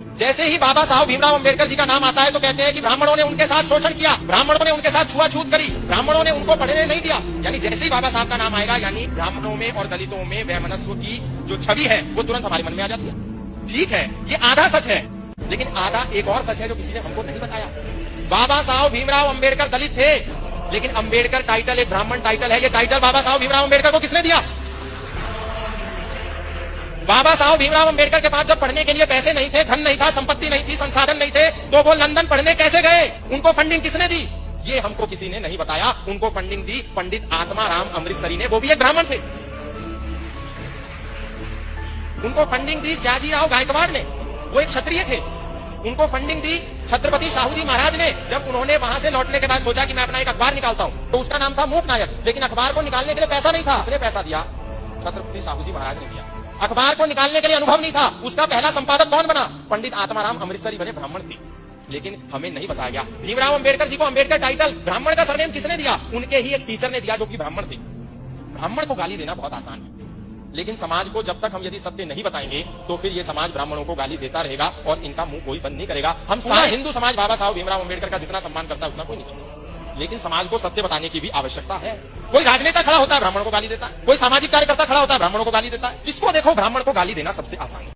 जैसे ही बाबा साहब भीमराव अंबेडकर जी का नाम आता है तो कहते हैं कि ब्राह्मणों ने उनके साथ शोषण किया, ब्राह्मणों ने उनके साथ छुआछूत करी, ब्राह्मणों ने उनको पढ़ने नहीं दिया। यानी जैसे ही बाबा साहब का नाम आएगा यानी ब्राह्मणों में और दलितों में वैमनस्व की जो छवि है वो तुरंत हमारे मन में आ जाती है। ठीक है, ये आधा सच है, लेकिन आधा एक और सच है जो किसी ने हमको नहीं बताया। बाबा साहब भीमराव अंबेडकर दलित थे, लेकिन अंबेडकर टाइटल एक ब्राह्मण टाइटल है। ये टाइटल बाबा साहब भीमराव अंबेडकर को किसने दिया? बाबा साहब भीमराव अंबेडकर के पास जब पढ़ने के लिए पैसे नहीं थे, धन नहीं था, संपत्ति नहीं थी, संसाधन नहीं थे, तो वो लंदन पढ़ने कैसे गए? उनको फंडिंग किसने दी? ये हमको किसी ने नहीं बताया। उनको फंडिंग दी पंडित आत्माराम अमृतसरी ने, वो भी एक ब्राह्मण थे। उनको फंडिंग दी सयाजी राव गायकवाड़ ने, वो एक क्षत्रिय थे। उनको फंडिंग दी छत्रपति शाहू जी महाराज ने। जब उन्होंने वहां से लौटने के बाद सोचा कि मैं अपना एक अखबार निकालता हूं, तो उसका नाम था मूक नायक, लेकिन अखबार को निकालने के लिए पैसा नहीं था। इसने पैसा दिया, छत्रपति शाहू जी महाराज ने दिया। अखबार को निकालने के लिए अनुभव नहीं था, उसका पहला संपादक कौन बना? पंडित आत्माराम अमृतसरी बने, ब्राह्मण थे। लेकिन हमें नहीं बताया गया। भीमराव अंबेडकर जी को अंबेडकर टाइटल, ब्राह्मण का सरनेम किसने दिया? उनके ही एक टीचर ने दिया जो कि ब्राह्मण थे। ब्राह्मण को गाली देना बहुत आसान है, लेकिन समाज को जब तक हम यदि सत्य नहीं बताएंगे तो फिर ये समाज ब्राह्मणों को गाली देता रहेगा और इनका मुंह कोई बंद नहीं करेगा। हम सारा हिंदू समाज बाबा साहब भीमराव अंबेडकर का जितना सम्मान करता है उतना कोई नहीं करता, लेकिन समाज को सत्य बताने की भी आवश्यकता है। कोई राजनेता खड़ा होता है ब्राह्मणों को गाली देता है, कोई सामाजिक कार्यकर्ता खड़ा होता है ब्राह्मणों को गाली देता है। किसको देखो ब्राह्मण को गाली देना सबसे आसान है।